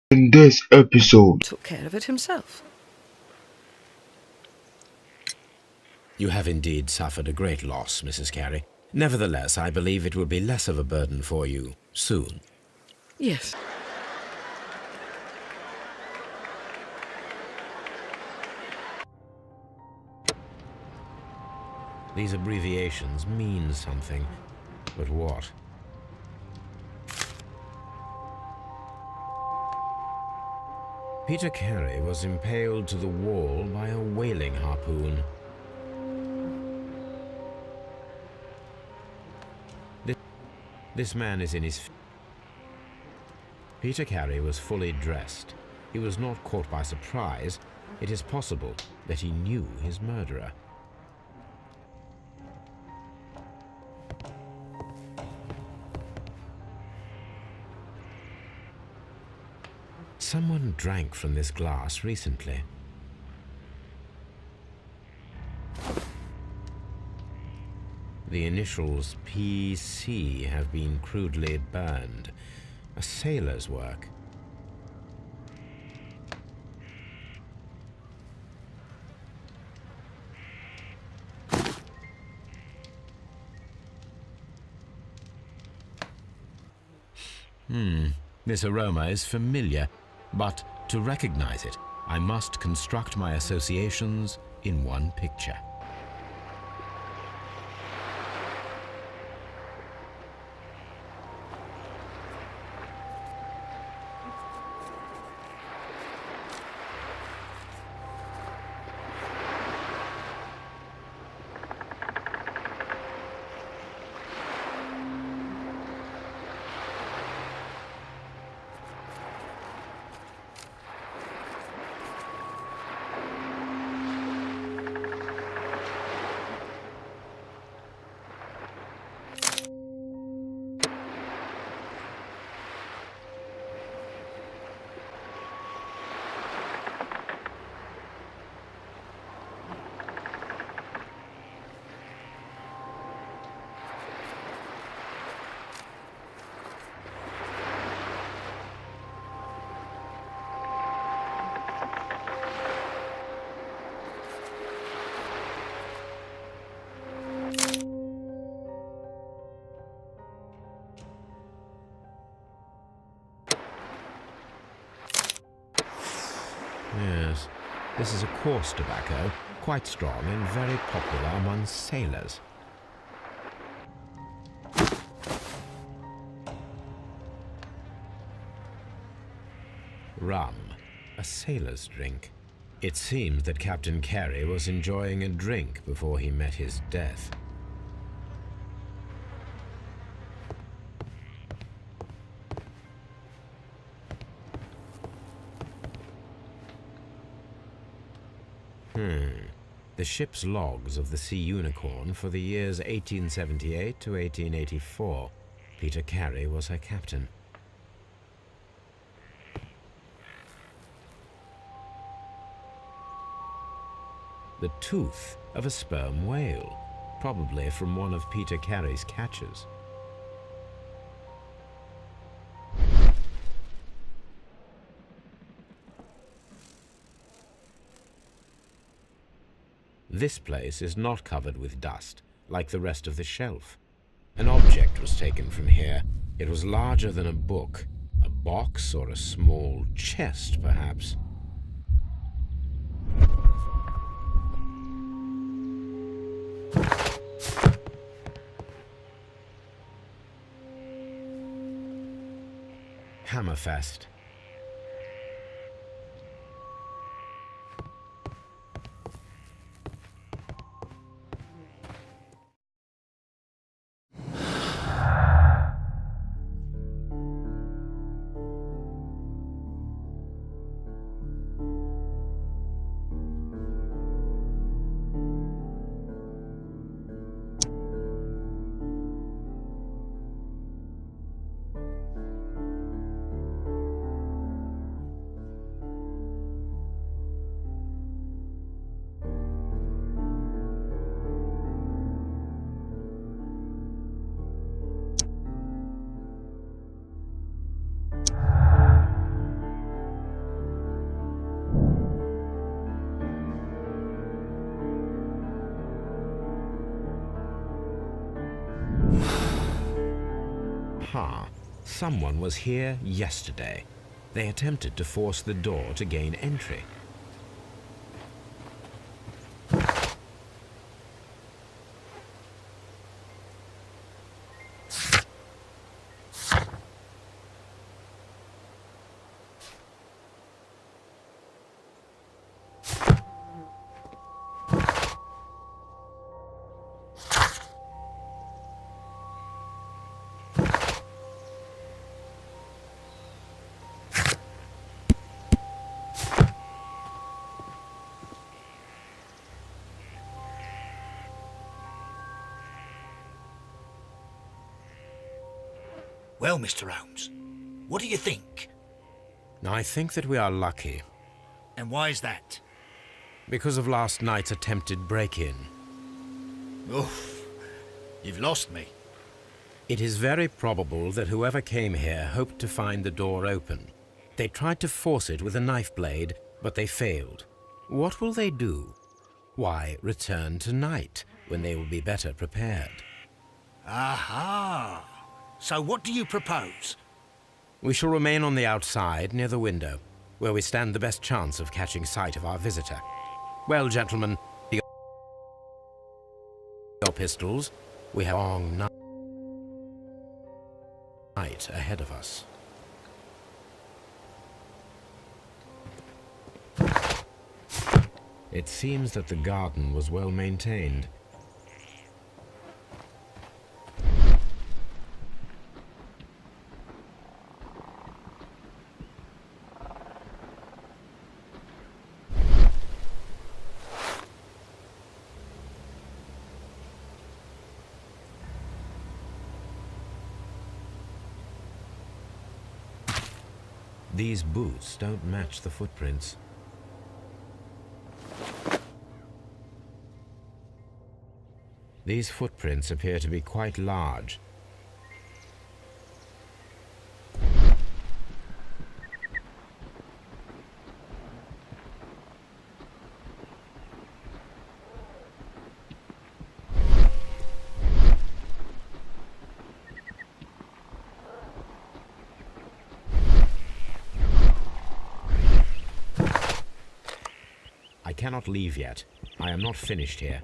In this episode, Took care of it himself. You have indeed suffered a great loss, Mrs. Carey. Nevertheless, I believe it will be less of a burden for you soon. Yes. These abbreviations mean something, but what? Peter Carey was impaled to the wall by a whaling harpoon. This man is in his... Peter Carey was fully dressed. He was not caught by surprise. It is possible that he knew his murderer. Someone drank from this glass recently. The initials PC have been crudely burned. A sailor's work. This aroma is familiar, but to recognize it, I must construct my associations in one picture. Yes, this is a coarse tobacco, quite strong and very popular among sailors. Rum, a sailor's drink. It seems that Captain Carey was enjoying a drink before he met his death. The ship's logs of the Sea Unicorn for the years 1878 to 1884. Peter Carey was her captain. The tooth of a sperm whale, probably from one of Peter Carey's catches. This place is not covered with dust, like the rest of the shelf. An object was taken from here. It was larger than a book, a box or a small chest, perhaps. Hammerfest. Aha! Someone was here yesterday. They attempted to force the door to gain entry. Well, Mr. Holmes, what do you think? I think that we are lucky And why is that? because of last night's attempted break-in. Oof, you've lost me. It is very probable that whoever came here hoped to find the door open. They tried to force it with a knife blade, but they failed. What will they do? Why, return tonight, when they will be better prepared. Aha! So what do you propose? We shall remain on the outside, near the window, where we stand the best chance of catching sight of our visitor. Well, gentlemen, your pistols. We have a long night ahead of us. It seems that the garden was well maintained. These boots don't match the footprints. These footprints appear to be quite large. I cannot leave yet. I am not finished here.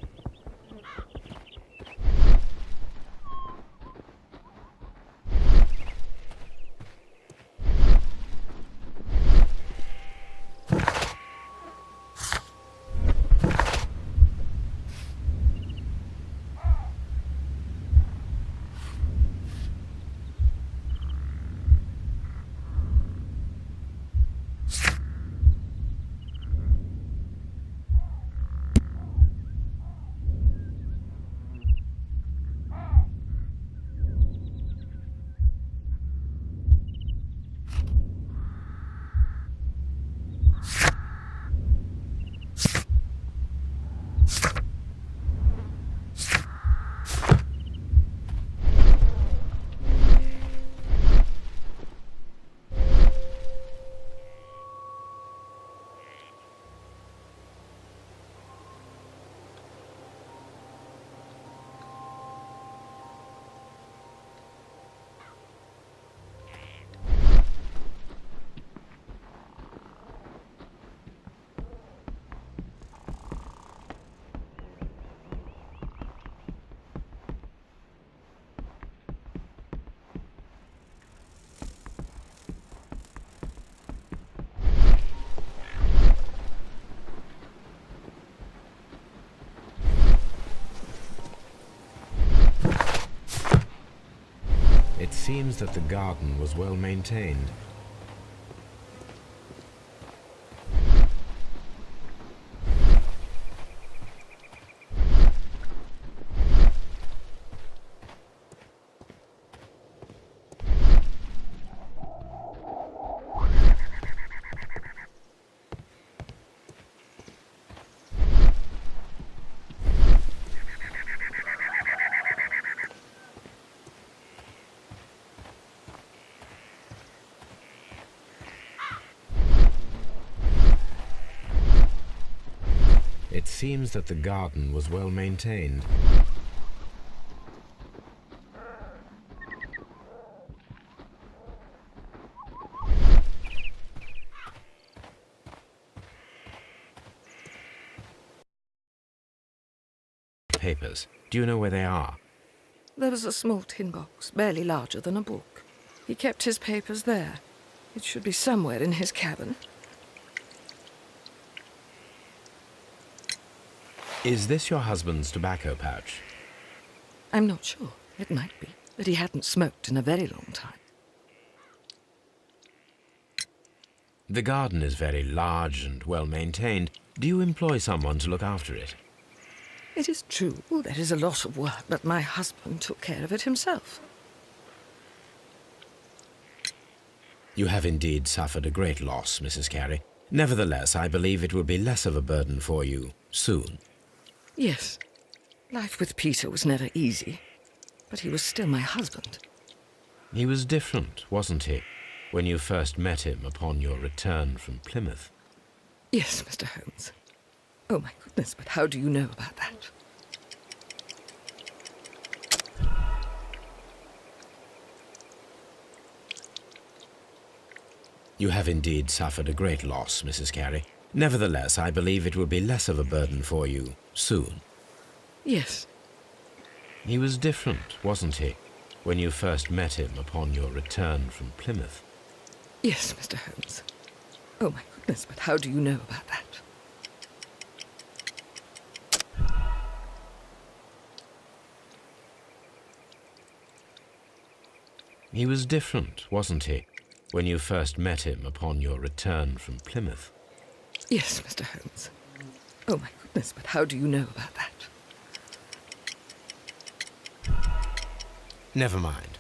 It seems that the garden was well maintained. It seems that the garden was well maintained. papers. Do you know where they are? There was a small tin box, barely larger than a book. He kept his papers there. It should be somewhere in his cabin. Is this your husband's tobacco pouch? I'm not sure. It might be, but he hadn't smoked in a very long time. The garden is very large and well maintained. Do you employ someone to look after it? It is true, there is a lot of work, but my husband took care of it himself. You have indeed suffered a great loss, Mrs. Carey. Nevertheless, I believe it will be less of a burden for you soon. Yes. Life with Peter was never easy, but he was still my husband. He was different, wasn't he, when you first met him upon your return from Plymouth? Yes, Mr. Holmes. Oh, my goodness, but how do you know about that? You have indeed suffered a great loss, Mrs. Carey. Nevertheless, I believe it will be less of a burden for you soon. Yes. He was different, wasn't he, when you first met him upon your return from Plymouth? Yes, Mr. Holmes. Oh, my goodness, but how do you know about that? He was different, wasn't he, when you first met him upon your return from Plymouth? Yes, Mr. Holmes. Oh, my goodness, but how do you know about that? Never mind.